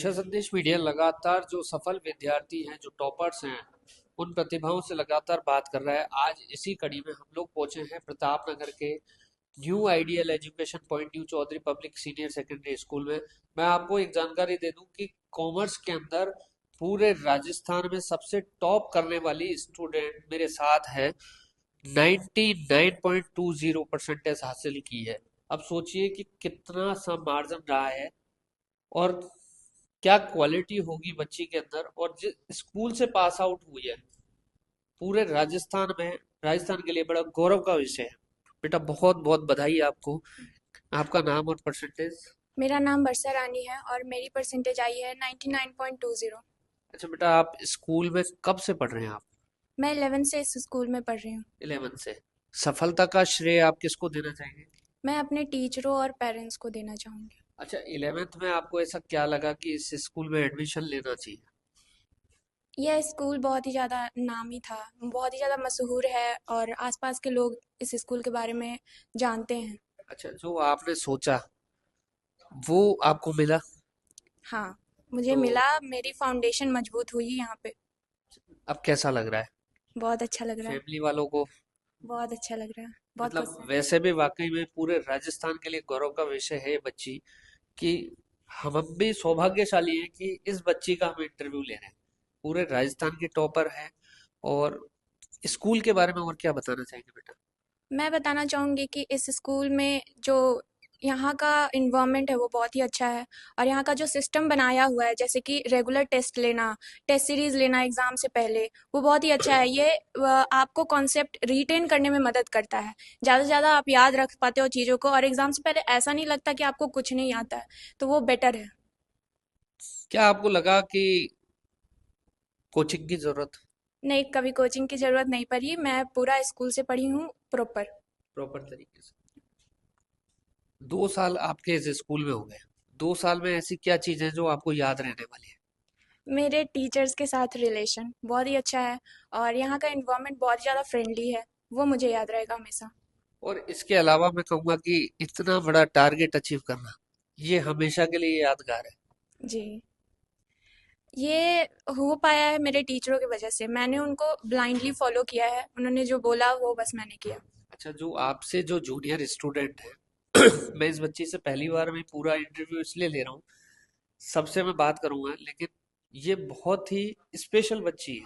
दिशा संदेश मीडिया लगातार जो सफल विद्यार्थी हैं, जो टॉपर्स हैं, उन प्रतिभाओं से लगातार बात कर रहा है। आज इसी कड़ी में हम लोग पहुंचे हैं प्रताप नगर के new ideal education point new Chaudhary public senior secondary school में। मैं आपको एक जानकारी दे दूं कि कॉमर्स के अंदर पूरे राजस्थान में सबसे टॉप करने वाली स्टूडेंट मेरे साथ है। 99.20 परसेंटेज हासिल की है। अब सोचिए कि कितना सा मार्जिन रहा है और क्या क्वालिटी होगी बच्ची के अंदर, और जिस स्कूल से पास आउट हुई है पूरे राजस्थान के लिए बड़ा गौरव का विषय है। बेटा बहुत बहुत बधाई आपको। आपका नाम और परसेंटेज? मेरा नाम बरसा रानी है और मेरी परसेंटेज आई है 99.20। अच्छा बेटा, आप स्कूल में कब से पढ़ रहे हैं आप? मैं 11 से इस स्कूल में पढ़ रही हूँ। 11 से। सफलता का श्रेय आप किसको देना चाहेंगे? मैं अपने टीचरों और पेरेंट्स को देना चाहूँगी। अच्छा, 11th में आपको ऐसा क्या लगा कि इस स्कूल में एडमिशन लेना चाहिए? यह स्कूल बहुत ही ज़्यादा नामी था, बहुत ही ज़्यादा मशहूर है और आसपास के लोग इस स्कूल के बारे में जानते हैं। अच्छा, जो आपने सोचा वो आपको मिला? हाँ, मुझे तो मिला, मेरी फाउंडेशन मजबूत हुई यहाँ पे। अब कैसा लग रहा है बहुत अच्छा लग रहा है। फैमिली वालों को? बहुत अच्छा लग रहा है। बहुत खुश मतलब है। वैसे भी वाकई में पूरे राजस्थान के लिए गौरव का विषय है ये बच्ची, कि हम भी सौभाग्यशाली हैं कि इस बच्ची का हम इंटरव्यू ले रहे हैं। पूरे राजस्थान की टॉपर है। और स्कूल के बारे में और क्या बताना चाहेंगे बेटा? मैं बताना चाहूँगी कि इस स्कूल में जो यहाँ का इन्वायरमेंट है वो बहुत ही अच्छा है। और यहाँ का जो सिस्टम बनाया हुआ है, जैसे कि रेगुलर टेस्ट लेना, टेस्ट सीरीज लेना एग्जाम से पहले, वो बहुत ही अच्छा है। ये आपको कॉन्सेप्ट रिटेन करने में मदद करता है। ज़्यादा से ज़्यादा आप याद रख पाते हो चीज़ों को और एग्जाम से पहले ऐसा नहीं लगता कि आपको कुछ नहीं आता है। तो वो बेटर है। क्या आपको लगा कि कोचिंग की जरूरत? नहीं, कभी कोचिंग की ज़रूरत नहीं पड़ी। मैं पूरा स्कूल से पढ़ी हूँ प्रॉपर। प्रॉपर तरीके से 2 साल आपके इस स्कूल में हो गए। 2 साल में ऐसी क्या चीजें जो आपको याद रहने वाली है? मेरे टीचर्स के साथ रिलेशन बहुत ही अच्छा है और यहाँ का इन्वायरमेंट बहुत ही ज़्यादा फ्रेंडली है। वो मुझे याद रहेगा हमेशा। और इसके अलावा मैं कहूंगा कि इतना बड़ा टारगेट अचीव करना, ये हमेशा के लिए यादगार है। जी। ये हो पाया है मेरे टीचरों की वजह से। मैंने उनको ब्लाइंडली फॉलो किया है, उन्होंने जो बोला वो बस मैंने किया। अच्छा, जो आपसे जो जूनियर स्टूडेंट है मैं इस बच्ची से पहली बार में पूरा इंटरव्यू इसलिए ले रहा हूँ, सबसे मैं बात करूंगा लेकिन ये बहुत ही स्पेशल बच्ची है।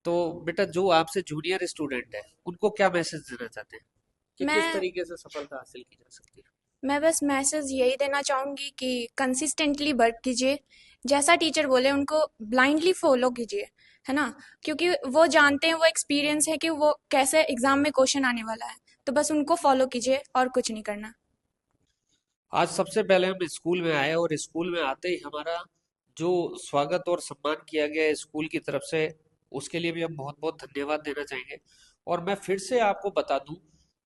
तो बेटा, जो आपसे जूनियर स्टूडेंट है उनको क्या मैसेज देना चाहते हैं कि किस मैं तरीके से सफलता हासिल की जा सकती है? मैं बस मैसेज यही देना चाहूँगी कि कंसिस्टेंटली वर्क कीजिए। जैसा टीचर बोले उनको ब्लाइंडली फॉलो कीजिए, है ना? क्योंकि वो जानते हैं, वो एक्सपीरियंस है कि वो कैसे एग्जाम में क्वेश्चन आने वाला है। तो बस उनको फॉलो कीजिए और कुछ नहीं करना। आज सबसे पहले हम स्कूल में आए और स्कूल में आते ही हमारा जो स्वागत और सम्मान किया गया है स्कूल की तरफ से, उसके लिए भी हम बहुत बहुत धन्यवाद देना चाहेंगे। और मैं फिर से आपको बता दूं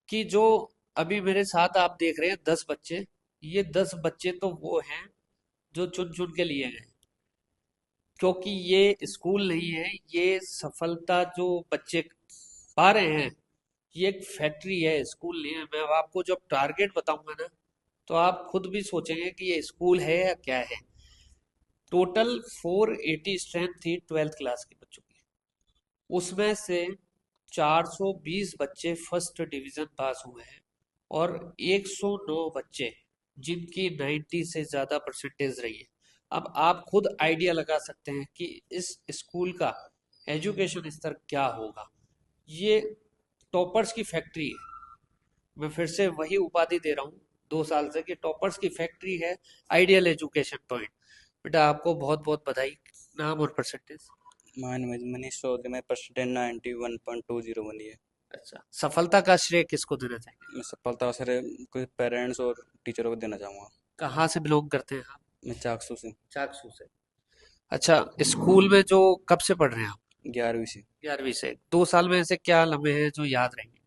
कि जो अभी मेरे साथ आप देख रहे हैं 10 बच्चे, ये 10 बच्चे तो वो हैं जो चुन चुन के लिए गए। क्योंकि ये स्कूल नहीं है, ये सफलता जो बच्चे पा रहे हैं ये एक फैक्ट्री है, स्कूल नहीं है। मैं अब आपको जब टारगेट बताऊंगा ना, तो आप खुद भी सोचेंगे कि ये स्कूल है या क्या है। टोटल 480 स्ट्रेंथ थी 12th क्लास के बच्चों की। उसमें से 420 बच्चे फर्स्ट डिवीजन पास हुए हैं और 109 बच्चे जिनकी 90 से ज्यादा परसेंटेज रही है। अब आप खुद आइडिया लगा सकते हैं कि इस स्कूल का एजुकेशन स्तर क्या होगा। ये टॉपर्स की फैक्ट्री है। मैं फिर से वही उपाधि दे रहा हूँ 2 साल से कि टॉपर्स की फैक्ट्री है आइडियल एजुकेशन पॉइंट। बेटा आपको बहुत बहुत बधाई। नाम और percentage? My name is Manish Chaudhary. My percentage 91.20 बनी है। अच्छा, सफलता का श्रेय किसको देना चाहेंगे? मैं सफलता सर कुछ पेरेंट्स और टीचरों को देना चाहूँगा। कहाँ से बिलोंग करते हैं आप? मैं चाकसू से। चाकसू से। अच्छा, स्कूल में जो कब से पढ़ रहे हैं आप? 11वीं से। 11वीं से। 2 साल में ऐसे क्या लम्हे हैं जो याद रहेंगे?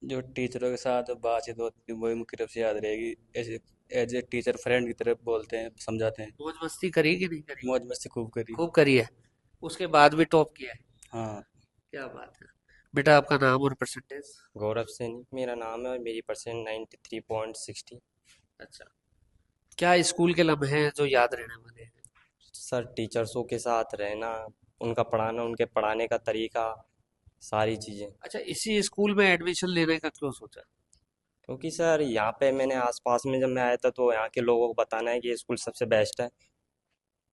जो टीचरों के साथ बातचीत होती है वही मुख्य रूप से याद रहेगी। ऐसे एज ए टीचर फ्रेंड की तरह बोलते हैं, समझाते हैं। मौज मस्ती करी कि नहीं करी? मौज मस्ती खूब करी। खूब करी है। उसके बाद भी टॉप किया है। हाँ। क्या बात है। बेटा आपका नाम और परसेंटेज? गौरव सैनी मेरा नाम है और मेरी परसेंट 93.60। अच्छा, क्या स्कूल के लम्हे हैं जो याद रहने वाले हैं? सर टीचर्सों के साथ रहना, उनका पढ़ाना, उनके पढ़ाने का तरीका, सारी चीज़ें। अच्छा, इसी स्कूल में एडमिशन लेने का क्यों सोचा? क्योंकि सर यहाँ पे मैंने आसपास में जब मैं आया था तो यहाँ के लोगों को बताना है कि ये स्कूल सबसे बेस्ट है,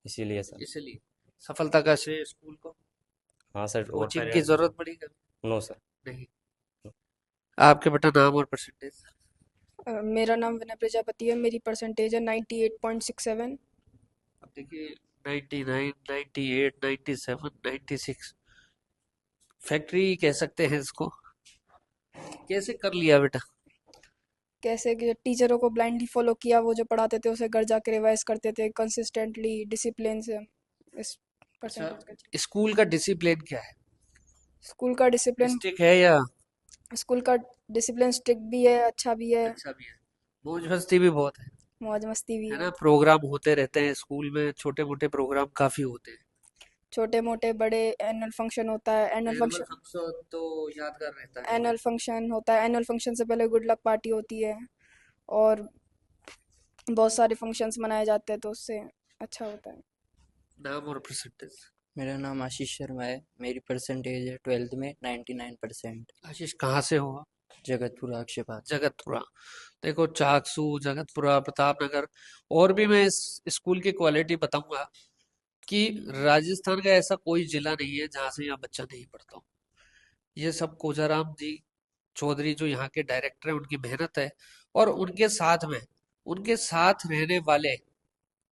इसीलिए सर। इसलिए सफलता का श्रेय स्कूल को? हाँ सर, और कोचिंग की पेरेंट्स। जरूरत पड़ी कभी? No sir. नहीं। आपके बेटा नाम और परसेंटेज? मेरा नाम विनय प्रजापति है। मेरी परसेंटेज है 98.67। अब देखिए, 99, 98, 97, 96, फैक्ट्री कह सकते हैं इसको। कैसे कर लिया बेटा? कैसे कि टीचरों को ब्लाइंडली फॉलो किया, वो जो पढ़ाते थे उसे घर जाके रिवाइज करते थे कंसिस्टेंटली, डिसिप्लिन से इस अच्छा, परसेंटेज का। स्कूल का डिसिप्लिन क्या है? स्कूल का डिसिप्लिन स्टिक है या स्कूल का डिसिप्लिन स्ट्रिक्ट भी है, अच्छा भी है, अच्छा भी है? मौज मस्ती भी बहुत मौज मस्ती भी है है। ना? प्रोग्राम होते रहते हैं स्कूल में, छोटे मोटे प्रोग्राम काफी होते हैं। छोटे मोटे बड़े एनुअल फंक्शन होता है। एनुअल फंक्शन तो यादगार रहता है एनुअल हमें। फंक्शन होता है। एनुअल फंक्शन से पहले गुड लक पार्टी होती है, और बहुत सारे फंक्शंस मनाए जाते हैं, तो उससे अच्छा होता है। नाम और परसेंटेज? मेरा नाम आशीष शर्मा है। मेरी परसेंटेज है 12th में 99%। आशीष कहाँ से हो? जगतपुरा अक्षयपात। जगतपुरा। देखो, चाकसू, जगतपुरा, प्रतापनगर, और भी मैं इस स्कूल की क्वालिटी बताऊंगा कि राजस्थान का ऐसा कोई जिला नहीं है जहाँ से यहाँ बच्चा नहीं पढ़ता हो। ये सब कोजाराम जी चौधरी जो यहाँ के डायरेक्टर हैं उनकी मेहनत है, और उनके साथ रहने वाले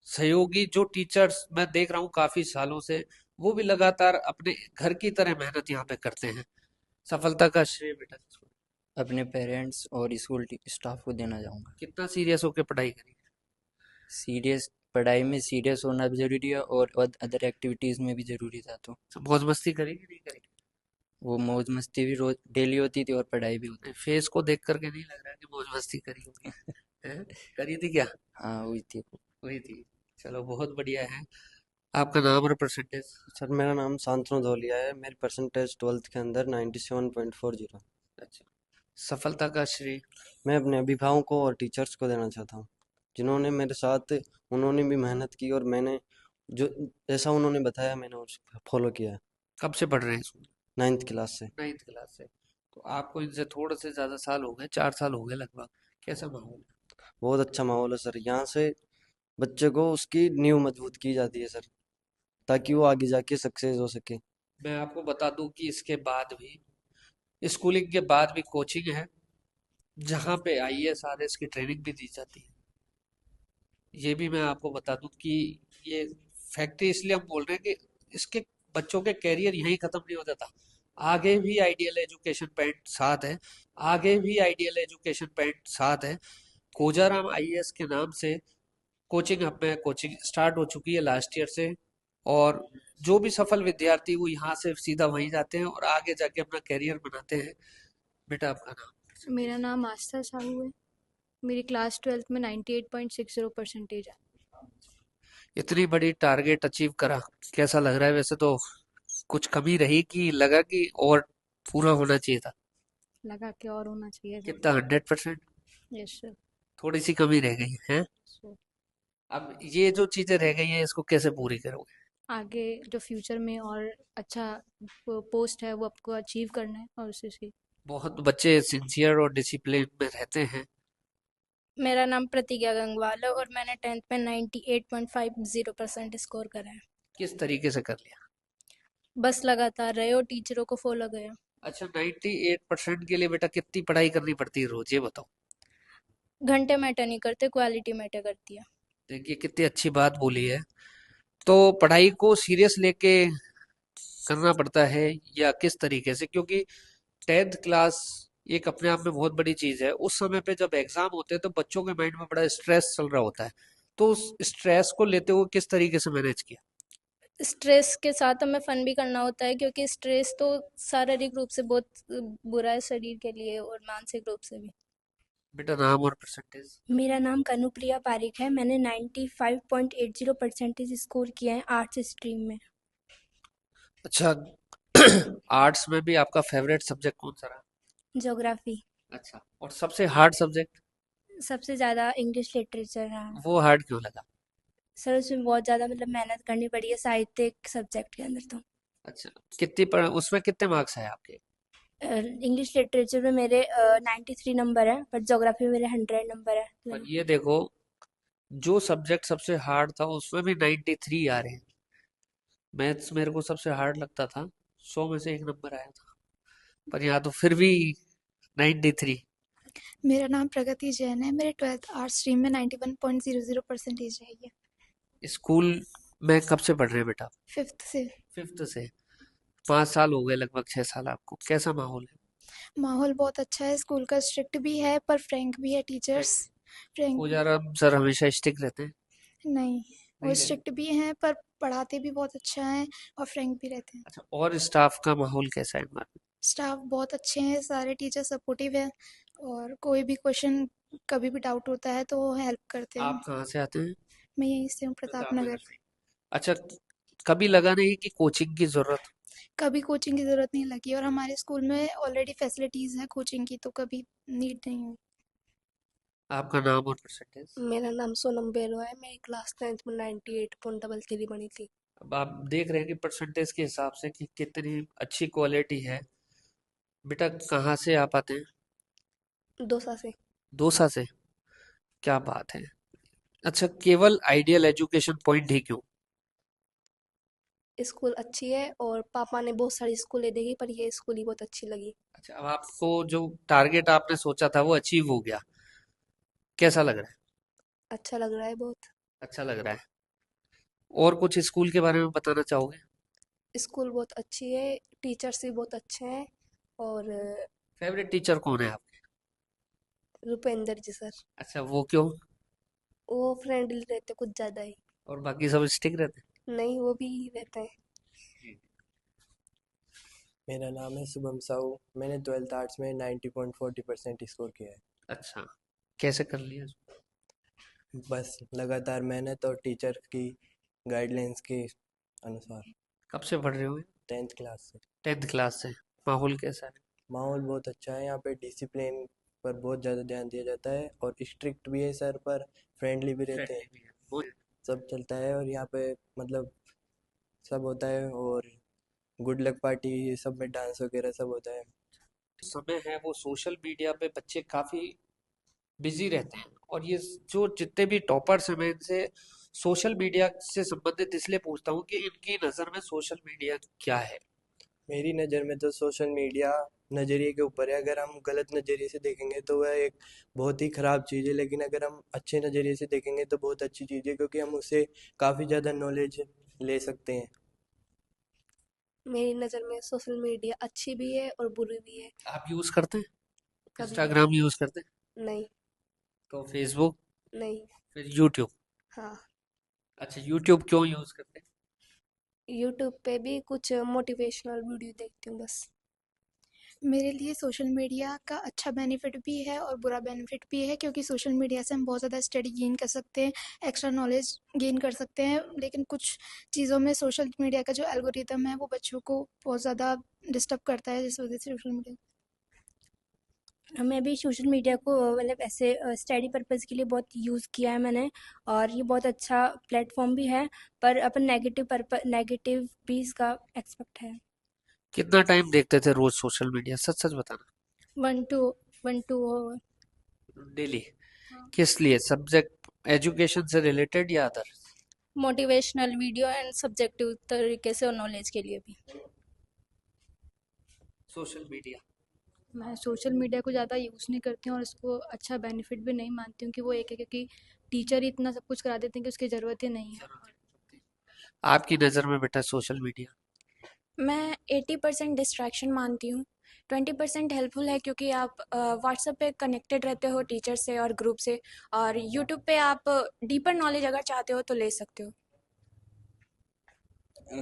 सहयोगी जो टीचर्स मैं देख रहा हूँ काफी सालों से, वो भी लगातार अपने घर की तरह मेहनत यहाँ पे करते हैं। सफलता का श्रेय बेटा किसको? अपने पेरेंट्स और स्कूल स्टाफ को देना चाहूँगा। कितना सीरियस होकर पढ़ाई करी? सीरियस पढ़ाई में सीरियस होना भी ज़रूरी है, और अदर एक्टिविटीज़ में भी ज़रूरी था। तो मौज मस्ती करी कि नहीं करी? वो मौज मस्ती भी रोज डेली होती थी और पढ़ाई भी होती फेस को देख करके नहीं लग रहा कि मौज मस्ती करी होगी। हैं? करी थी क्या? थी। हाँ हुई थी। वही थी। चलो, बहुत बढ़िया है। आपका नाम और परसेंटेज? सर मेरा नाम शांतनु धोलिया है। मेरी परसेंटेज 12th के अंदर 97.40। अच्छा, सफलता का श्रेय? मैं अपने अभिभावकों और टीचर्स को देना चाहता हूँ, जिन्होंने मेरे साथ, उन्होंने भी मेहनत की, और मैंने जो जैसा उन्होंने बताया मैंने उसको फॉलो किया। कब से पढ़ रहे हैं इसमें? 9th क्लास से। 9th क्लास से। तो आपको इनसे थोड़े से ज्यादा साल हो गए, 4 साल हो गए लगभग। कैसा माहौल है? बहुत अच्छा माहौल है सर। यहाँ से बच्चे को उसकी नींव मजबूत की जाती है सर, ताकि वो आगे जाके सक्सेस हो सके। मैं आपको बता दूं कि इसके बाद भी, स्कूलिंग के बाद भी कोचिंग है जहाँ पे आईएएस आरएएस की ट्रेनिंग भी दी जाती है। ये भी मैं आपको बता दूं कि ये फैक्ट्री इसलिए हम बोल रहे हैं कि इसके बच्चों के कैरियर यहीं खत्म नहीं हो जाता। आगे भी आइडियल एजुकेशन पॉइंट साथ है, आगे भी आइडियल एजुकेशन पॉइंट साथ है। कोजाराम आईएएस के नाम से कोचिंग हब में कोचिंग स्टार्ट हो चुकी है लास्ट ईयर से, और जो भी सफल विद्यार्थी वो यहाँ से सीधा वहीं जाते हैं और आगे जाके अपना कैरियर बनाते हैं। बेटा, आपका नाम? मेरा नाम आस्था साहू है। मेरी क्लास 12th में 98.60 परसेंटेज है। इतनी बड़ी टारगेट अचीव करा, कैसा लग रहा है? वैसे तो कुछ कमी रही कि लगा कि और पूरा होना चाहिए था? लगा कि और होना चाहिए था। कितना? 100%? Yes sir. थोड़ी सी कमी रह गई है? सो अब ये जो चीजें रह गई हैं इसको कैसे पूरी करोगे? आगे जो फ्यूचर में और अच्छा पोस्ट है वो आपको अचीव करना है, और उसे से। बहुत बच्चे सिंसियर और डिसिप्लिन में रहते हैं। मेरा नाम प्रतिज्ञा गंगवाल है और मैंने 10th में 98.50% स्कोर करा है। किस तरीके से कर लिया? बस लगातार रहे और टीचरों को फॉलो गया। अच्छा, 98% के लिए बेटा कितनी पढ़ाई करनी पड़ती है रोज, ये बताओ। घंटे मैटर नहीं करते, क्वालिटी मैटर करती है। देखिए, कितनी अच्छी बात बोली है। तो पढ़ाई को सीरियस लेके करना पड़ता है या किस तरीके से? क्योंकि 10th क्लास एक अपने आप में बहुत बड़ी चीज है। उस समय पे जब एग्जाम होते हैं तो बच्चों के माइंड में बड़ा स्ट्रेस चल रहा होता है, तो उस स्ट्रेस को लेते हुए किस तरीके से मैनेज किया? स्ट्रेस के साथ हमें फन भी करना होता है, क्योंकि स्ट्रेस तो शारीरिक रूप से बहुत बुरा है शरीर के लिए, और मानसिक रूप से भी। बेटा, नाम और परसेंटेज? मेरा नाम कनुप्रिया पारिक है। मैंने 95.80 परसेंटेज स्कोर किया है आर्ट्स स्ट्रीम में। अच्छा, आर्ट्स में भी आपका फेवरेट सब्जेक्ट कौन सा रहा? ज्योग्राफी। अच्छा, और सबसे हार्ड सब्जेक्ट? सबसे ज़्यादा इंग्लिश लिटरेचर रहा। वो हार्ड क्यों लगा? सर उसमें बहुत ज़्यादा मतलब मेहनत करनी पड़ी है साहित्यिक सब्जेक्ट के अंदर तो। अच्छा, उसमें कितने मार्क्स है आपके? इंग्लिश लिटरेचर में मेरे 93 नंबर है, बट ज्योग्राफी में मेरे 100 नंबर है। पर ये देखो, जो सब्जेक्ट सबसे हार्ड था उसमें भी 93 आ रहे हैं। मैथ्स मेरे को सबसे हार्ड लगता था, 100 में से 1 नंबर आया था, पर यहाँ तो फिर भी 93। मेरा नाम प्रगति जैन है। मेरे 12th आर्ट्स स्ट्रीम में 91.00% रही है। स्कूल में कब से पढ़ रहे हैं बेटा? 5th से। 5th से। 5 साल हो गए, लगभग 6 साल आपको। कैसा माहौल है? माहौल बहुत अच्छा है। स्कूल का स्ट्रिक्ट भी है पर फ्रैंक भी है टीचर्स। फ्रैंक पूजाराम सर हमेशा स्टिक रहते हैं? नहीं, वो नहीं स्ट्रिक्ट भी हैं पर पढ़ाते भी बहुत अच्छा है और फ्रैंक भी रहते हैं। अच्छा, और स्टाफ का माहौल कैसा है environment? स्टाफ बहुत अच्छे हैं, सारे टीचर सपोर्टिव है और कोई भी क्वेश्चन कभी भी डाउट होता है तो वो हेल्प करते हैं। आप कहाँ से आते हैं? मैं यहीं से हूँ, प्रताप नगर। अच्छा, कभी लगा नहीं कि कोचिंग की जरूरत? कभी कोचिंग की ज़रूरत नहीं लगी और हमारे स्कूल में ऑलरेडी फैसिलिटीज़ हैं कोचिंग की, तो कभी नीड नहीं हुई। आपका नाम और परसेंटेज? मेरा नाम सोनम बेरो है। मैं क्लास 10th में 98.33 बनी थी। अब आप देख रहे हैं कि परसेंटेज के हिसाब से कि कितनी अच्छी क्वालिटी है। बेटा कहाँ से आप आते हैं? दौसा से। दौसा से? क्या बात है। अच्छा, केवल आइडियल एजुकेशन पॉइंट ही क्यों? स्कूल अच्छी है और पापा ने बहुत सारी स्कूलें देखी पर ये स्कूल ही बहुत अच्छी लगी। अच्छा, अब आपको जो टारगेट आपने सोचा था वो अचीव हो गया, कैसा लग रहा है? अच्छा लग रहा है बहुत। अच्छा लग रहा है। और कुछ स्कूल के बारे में बताना चाहोगे? स्कूल बहुत अच्छी है, टीचर्स भी बहुत अच्छे हैं और फेवरेट टीचर कौन है आपके? रुपेंद्र जी सर। अच्छा, वो क्यों? वो फ्रेंडली रहते कुछ ज़्यादा ही। और बाकी सब स्टिक रहते नहीं, वो भी रहते हैं। हैं? मेरा नाम है शुभम साहू। मैंने 12th आर्ट्स में 90.40% स्कोर किया है। अच्छा, कैसे कर लिया? बस लगातार मेहनत और टीचर की गाइडलाइंस के अनुसार। कब से पढ़ रहे हो? 10th क्लास से। 10th क्लास से। माहौल कैसा है? माहौल बहुत अच्छा है। यहाँ पे डिसिप्लिन पर बहुत ज़्यादा ध्यान दिया जाता है और स्ट्रिक्ट भी है सर, पर फ्रेंडली भी रहते हैं। सब चलता है और यहाँ पे मतलब सब होता है और गुड लक पार्टी ये सब में डांस वगैरह सब होता है। समय है वो सोशल मीडिया पे बच्चे काफी बिजी रहते हैं, और ये जो जितने भी टॉपर्स हैं मैं इनसे सोशल मीडिया से संबंधित इसलिए पूछता हूँ कि इनकी नज़र में सोशल मीडिया क्या है? मेरी नज़र में तो सोशल मीडिया नज़रिए के ऊपर है। अगर हम गलत नज़रिए से देखेंगे तो वह एक बहुत ही ख़राब चीज़ है, लेकिन अगर हम अच्छे नज़रिए से देखेंगे तो बहुत अच्छी चीज़ है, क्योंकि हम उससे काफ़ी ज़्यादा नॉलेज ले सकते हैं। मेरी नज़र में सोशल मीडिया अच्छी भी है और बुरी भी है। आप यूज करते हैं? कभी इंस्टाग्राम यूज करते हैं? नहीं। तो फेसबुक? नहीं। फिर यूट्यूब? हाँ। अच्छा, यूट्यूब क्यों यूज करते हैं? यूट्यूब पे भी कुछ मोटिवेशनल वीडियो देखती हूँ बस। मेरे लिए सोशल मीडिया का अच्छा बेनिफिट भी है और बुरा बेनिफिट भी है, क्योंकि सोशल मीडिया से हम बहुत ज़्यादा स्टडी गेन कर सकते हैं, एक्स्ट्रा नॉलेज गेन कर सकते हैं, लेकिन कुछ चीज़ों में सोशल मीडिया का जो एल्गोरिदम है वो बच्चों को बहुत ज़्यादा डिस्टर्ब करता है, जिस वजह से सोशल मीडिया। मैं भी सोशल मीडिया को मतलब ऐसे स्टडी पर्पज़ के लिए बहुत यूज़ किया है मैंने, और ये बहुत अच्छा प्लेटफॉर्म भी है, पर अपन नेगेटिव भी इसका एक्सपेक्ट है। कितना टाइम देखते थे रोज सोशल मीडिया, सच सच बताना? 1 to 1 डेली? किस लिए? सब्जेक्ट एजुकेशन से रिलेटेड या other? Motivational video and subjective तरीके से और नॉलेज के लिए भी। सोशल मीडिया मैं सोशल मीडिया को ज़्यादा यूज़ नहीं करती हूँ और इसको अच्छा बेनिफिट भी नहीं मानती हूँ कि वो एक है, क्योंकि टीचर ही इतना सब कुछ करा देते हैं कि उसकी ज़रूरत ही नहीं है। आपकी नज़र में बेटा सोशल मीडिया? मैं 80% डिस्ट्रैक्शन मानती हूँ। 20% हेल्पफुल है, क्योंकि आप व्हाट्सएप पे कनेक्टेड रहते हो टीचर से और ग्रुप से, और यूट्यूब पे आप डीपर नॉलेज अगर चाहते हो तो ले सकते हो।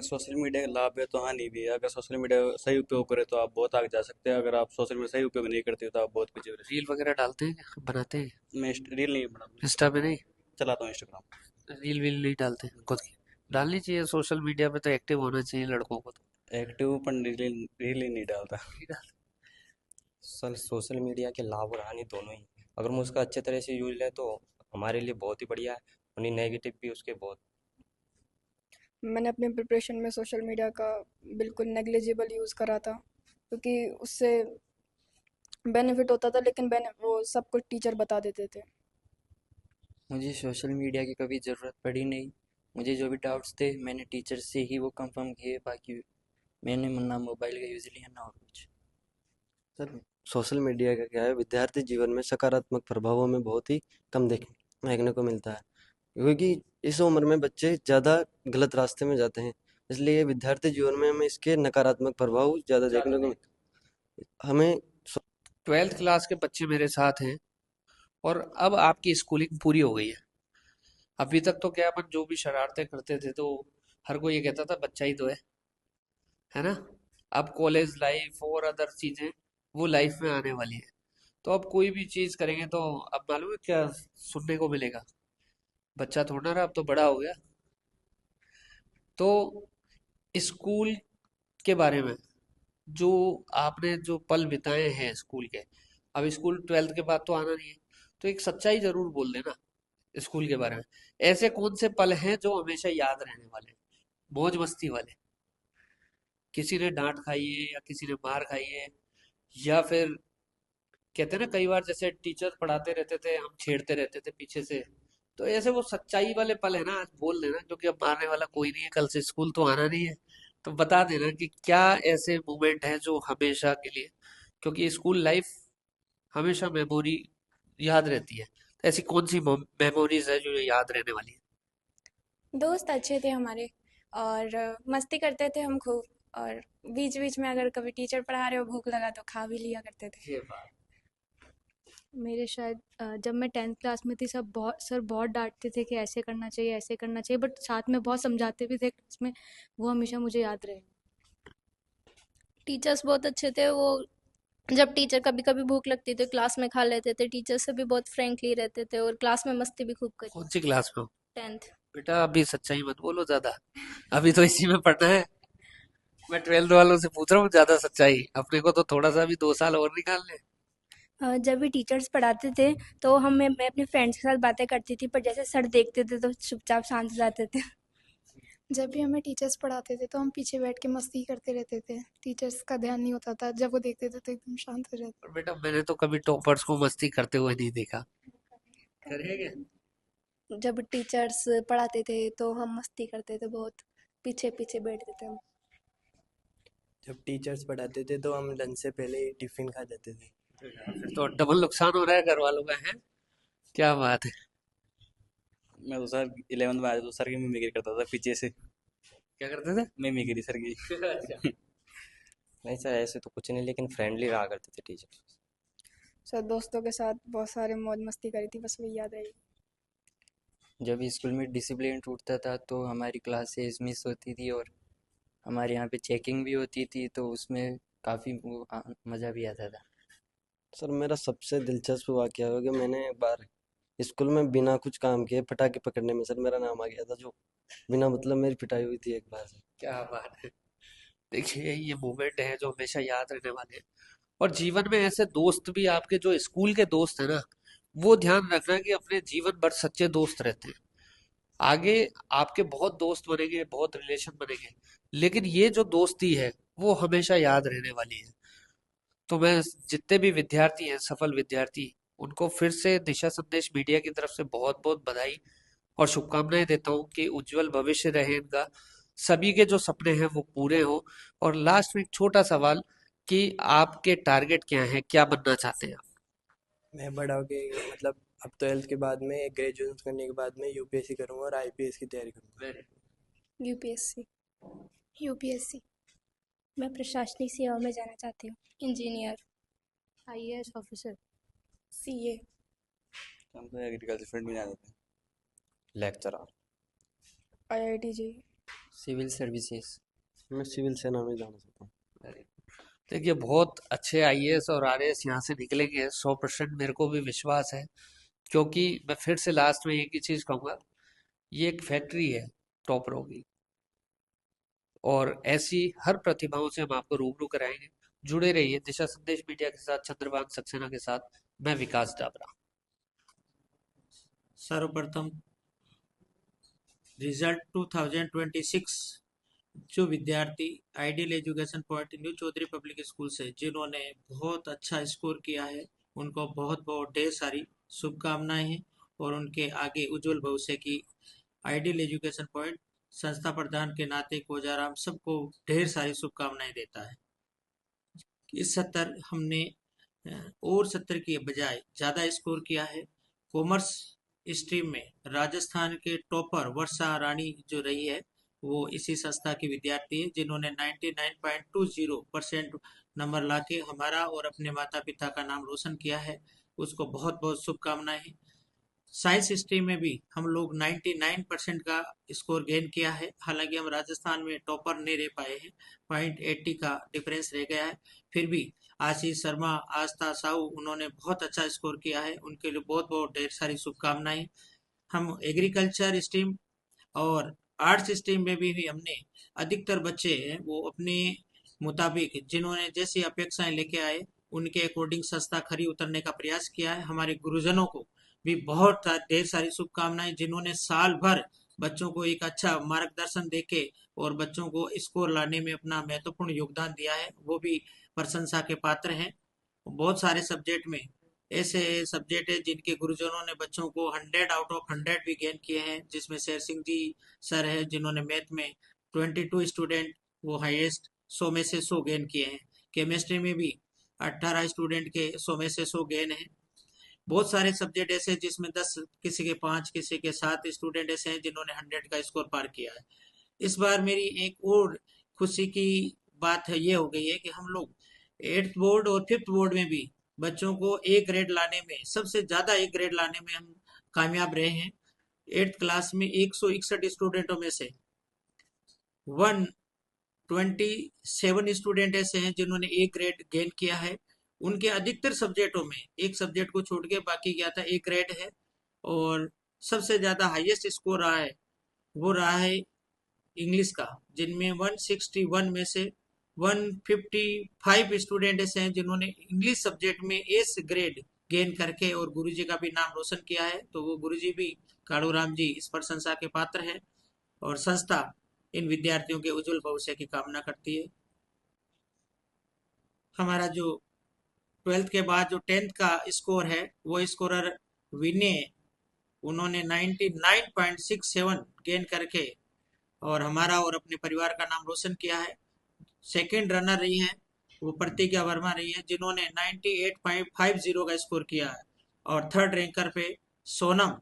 सोशल मीडिया का लाभ है तो हानि भी है। अगर सोशल मीडिया का सही उपयोग करें तो आप बहुत आगे जा सकते हैं। अगर आप सोशल मीडिया सही उपयोग नहीं करते हो तो आप बहुत पीछे रह रील वगैरह डालते हैं क्या? बनाते हैं? मैं रील नहीं बनाता, इंस्टा पे नहीं? चलाता हूँ इंस्टाग्राम। रील वील नहीं डालते हैं खुद की? डालनी चाहिए, सोशल मीडिया पे तो एक्टिव होना चाहिए लड़कों को तो। एक्टिव पर रील ही नहीं डालता। सर सोशल मीडिया के लाभ और हानि दोनों ही हैं। अगर हम उसका अच्छे तरह से यूज लें तो हमारे लिए बहुत ही बढ़िया है, और नेगेटिव भी उसके बहुत। मैंने अपने प्रिपरेशन में सोशल मीडिया का बिल्कुल नेग्लिजिबल यूज़ करा था, क्योंकि उससे बेनिफिट होता था, लेकिन वो सब कुछ टीचर बता देते थे। मुझे सोशल मीडिया की कभी ज़रूरत पड़ी नहीं। मुझे जो भी डाउट्स थे मैंने टीचर से ही वो कंफर्म किए, बाकी मैंने ना मोबाइल का यूज़ लिया ना और कुछ। सर सोशल मीडिया का क्या है, विद्यार्थी जीवन में सकारात्मक प्रभावों में बहुत ही कम देखने को मिलता है, क्योंकि इस उम्र में बच्चे ज़्यादा गलत रास्ते में जाते हैं। इसलिए विद्यार्थी जीवन में हमें इसके नकारात्मक प्रभाव ज़्यादा देखने को हमें 12th क्लास के बच्चे मेरे साथ हैं और अब आपकी स्कूलिंग पूरी हो गई है। अभी तक तो क्या अपन जो भी शरारतें करते थे तो हर कोई ये कहता था बच्चा ही तो है ना। अब कॉलेज लाइफ और अदर चीजें वो लाइफ में आने वाली है, तो अब कोई भी चीज करेंगे तो अब मालूम है क्या सुनने को मिलेगा, बच्चा थोड़ा ना रहा, अब तो बड़ा हो गया। तो स्कूल के बारे में जो आपने जो पल बिताए हैं स्कूल के, अब स्कूल 12th के बाद तो आना नहीं है, तो एक सच्चाई जरूर बोल देना स्कूल के बारे में। ऐसे कौन से पल हैं जो हमेशा याद रहने वाले हैं, मौज मस्ती वाले? किसी ने डांट खाई है या किसी ने मार खाई है, या फिर कहते हैं ना कई बार जैसे टीचर पढ़ाते रहते थे हम छेड़ते रहते थे पीछे से, तो ऐसे वो सच्चाई वाले पल है ना, आज बोल देना, क्योंकि अब मारने वाला कोई नहीं है, कल से स्कूल तो आना नहीं है। तो बता देना कि क्या ऐसे मोमेंट हैं जो हमेशा के लिए, क्योंकि स्कूल लाइफ हमेशा मेमोरी याद रहती है, तो ऐसी कौन सी मेमोरीज है जो याद रहने वाली है? दोस्त अच्छे थे हमारे, और मस्ती करते थे हम खूब, और बीच बीच में अगर कभी टीचर पढ़ा रहे हो भूख लगा तो खा भी लिया करते थे। ये बात मेरे शायद जब मैं 10th क्लास में थी सर बहुत डांटते थे कि ऐसे करना चाहिए, बट साथ में बहुत समझाते भी थे इसमें, वो हमेशा मुझे याद रहे। टीचर्स बहुत अच्छे थे वो। जब टीचर कभी कभी भूख लगती थी क्लास में खा लेते थे, टीचर से भी बहुत फ्रेंकली रहते थे और क्लास में मस्ती भी खूब करी। कौन सी क्लास में हो? 10th। बेटा अभी सच्चाई मत बोलो ज्यादा, अभी तो इसी में पढ़ना है। मैं 12th वालों से पूछ रहा हूँ ज्यादा सच्चाई, अपने को तो थोड़ा सा भी 2 साल और निकालने। जब भी टीचर्स पढ़ाते थे तो मैं अपने फ्रेंड्स के साथ बातें करती थी, पर जैसे सर देखते थे तो चुपचाप शांत हो जाते थे। जब भी हमें टीचर्स पढ़ाते थे तो हम पीछे बैठ के मस्ती करते रहते थे, टीचर्स का ध्यान नहीं होता था, जब वो देखते थे तो एकदम शांत हो जाते। और बेटा मैंने तो कभी टॉपर्स को मस्ती करते हुए नहीं देखा, करेंगे? जब टीचर्स पढ़ाते थे तो हम मस्ती करते थे बहुत, पीछे पीछे बैठते थे हम। जब टीचर्स पढ़ाते थे तो हम लंच से पहले ही टिफिन खा जाते थे। फिर तो डबल नुकसान हो रहा है घर वालों का, है क्या बात है? मैं तो सर 11th में आया तो सर की मिमिक्री करता था पीछे से। क्या करते थे? मिमिक्री सर की। अच्छा। नहीं सर ऐसे तो कुछ नहीं, लेकिन फ्रेंडली रहा करते थे टीचर। सर दोस्तों के साथ बहुत सारे मौज मस्ती करी थी, बस वही याद रही। जब स्कूल में डिसिप्लिन टूटता था तो हमारी क्लासेस मिस होती थी और हमारे यहाँ पे चेकिंग भी होती थी, तो उसमें काफ़ी मज़ा भी आता था। सर मेरा सबसे दिलचस्प वाकया हो गया, मैंने एक बार स्कूल में बिना कुछ काम किए पटाखे पकड़ने में सर मेरा नाम आ गया था, जो बिना मतलब मेरी पिटाई हुई थी एक बार से। क्या बात है। देखिए ये मोमेंट है जो हमेशा याद रहने वाले हैं, और जीवन में ऐसे दोस्त भी आपके जो स्कूल के दोस्त हैं ना, वो ध्यान रखना कि अपने जीवन भर सच्चे दोस्त रहते हैं। आगे आपके बहुत दोस्त बनेंगे, बहुत रिलेशन बनेंगे, लेकिन ये जो दोस्ती है वो हमेशा याद रहने वाली है। तो मैं जितने भी विद्यार्थी हैं, सफल विद्यार्थी, उनको फिर से दिशा संदेश मीडिया की तरफ से बहुत बहुत बधाई और शुभकामनाएं देता हूँ कि उज्जवल भविष्य रहे इनका, सभी के जो सपने हैं वो पूरे हों। और लास्ट में एक छोटा सवाल कि आपके टारगेट क्या हैं, क्या बनना चाहते हैं आप? मैं बड़ा हो के मतलब अब 12th के बाद में ग्रेजुएशन करने के बाद में यूपीएससी करूँगा और आईपीएस की तैयारी करूँगा। यूपीएससी। यूपीएससी। मैं प्रशासनिक सेवा में जाना चाहती हूँ। इंजीनियर। IAS officer. सीए। हम तो एग्रीकल्चर फील्ड में जाते थे। Lecturer. IIT JEE. Civil services. मैं सिविल सेना में जाना चाहता हूँ। देखिए बहुत अच्छे आईएएस और आरएएस यहाँ से निकलेंगे, 100% मेरे को भी विश्वास है। क्योंकि मैं फिर से लास्ट में एक ही चीज कहूंगा, ये एक फैक्ट्री है टॉपरों की, और ऐसी हर प्रतिभाओं से हम आपको रूबरू कराएंगे। जुड़े रहिए दिशा संदेश मीडिया के साथ, चंद्रभान सक्सेना के साथ। मैं विकास डाबरा। सर्वप्रथम रिजल्ट 2026 जो विद्यार्थी ideal education point new Chaudhary public school से जिन्होंने बहुत अच्छा स्कोर किया है, उनको बहुत बहुत ढेर सारी शुभकामनाएं हैं और उनके आगे उज्जवल भविष्य की आइडियल एजुकेशन पॉइंट संस्था प्रधान के नाते कोजाराम सबको ढेर सारी शुभकामनाएं देता है। इस सत्र हमने और सत्र के बजाय ज़्यादा स्कोर किया है। कॉमर्स स्ट्रीम में राजस्थान के टॉपर वर्षा रानी जो रही है वो इसी संस्था की विद्यार्थी है, जिन्होंने 99.20% नंबर लाके हमारा और अपने माता पिता का नाम रोशन किया है। उसको बहुत बहुत शुभकामनाएं हैं। साइंस स्ट्रीम में भी हम लोग 99% का स्कोर गेन किया है। हालांकि हम राजस्थान में टॉपर नहीं रह पाए हैं, 0.80 का डिफरेंस रह गया है। फिर भी आशीष शर्मा, आस्था साहू, उन्होंने बहुत अच्छा स्कोर किया है, उनके लिए बहुत बहुत ढेर सारी शुभकामनाएं। हम एग्रीकल्चर स्ट्रीम और आर्ट्स स्ट्रीम में भी हमने अधिकतर बच्चे हैं वो अपने मुताबिक जिन्होंने जैसी अपेक्षाएं लेके आए उनके अकॉर्डिंग संस्था खरी उतरने का प्रयास किया है। हमारे गुरुजनों को भी बहुत ढेर सारी शुभकामनाएं, जिन्होंने साल भर बच्चों को एक अच्छा मार्गदर्शन देके और बच्चों को स्कोर लाने में अपना महत्वपूर्ण योगदान दिया है, वो भी प्रशंसा के पात्र हैं। बहुत सारे सब्जेक्ट में ऐसे सब्जेक्ट है जिनके गुरुजनों ने बच्चों को 100 आउट ऑफ 100 भी गेन किए हैं, जिसमें शेर सिंह जी सर है जिन्होंने मैथ में 22 स्टूडेंट वो हाईएस्ट 100 में से 100 गेन किए हैं। केमिस्ट्री में भी 18 स्टूडेंट के 100 में से 100 गेन है। बहुत सारे सब्जेक्ट ऐसे हैं जिसमें 10, किसी के 5, किसी के 7 स्टूडेंट ऐसे हैं जिन्होंने 100 का स्कोर पार किया है। इस बार मेरी एक और खुशी की बात है ये हो गई है कि हम लोग 8th बोर्ड और 5th बोर्ड में भी बच्चों को ए ग्रेड लाने में, सबसे ज्यादा ए ग्रेड लाने में हम कामयाब रहे हैं। 8th क्लास में 161 स्टूडेंटों में से 127 स्टूडेंट ऐसे हैं जिन्होंने ए ग्रेड गेन किया है। उनके अधिकतर सब्जेक्टों में एक सब्जेक्ट को छोड़ के बाकी क्या था ए ग्रेड है। और सबसे ज्यादा हाईएस्ट स्कोर रहा है वो रहा है इंग्लिश का, जिनमें 161 में से 155 स्टूडेंट ऐसे हैं जिन्होंने इंग्लिश सब्जेक्ट में एस ग्रेड गेन करके और गुरुजी का भी नाम रोशन किया है। तो वो गुरुजी भी कालूराम जी इस प्रशंसा के पात्र हैं और संस्था इन विद्यार्थियों के उज्जवल भविष्य की कामना करती है। हमारा जो 12th के बाद जो 10th का स्कोर है वो स्कोरर विनय, उन्होंने 99.67 गेन करके और हमारा और अपने परिवार का नाम रोशन किया है। सेकंड रनर रही हैं वो प्रतिज्ञा वर्मा रही है जिन्होंने 98.50 का स्कोर किया है। और थर्ड रैंकर पे सोनम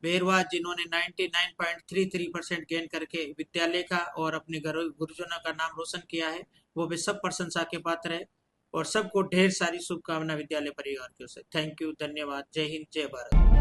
बेरवा जिन्होंने 99.33% गेन करके विद्यालय का और अपने गुरुजनों का नाम रोशन किया है। वो भी सब प्रशंसा के पात्र है और सबको ढेर सारी शुभकामना विद्यालय परिवार की ओर से। थैंक यू, धन्यवाद, जय हिंद, जय भारत।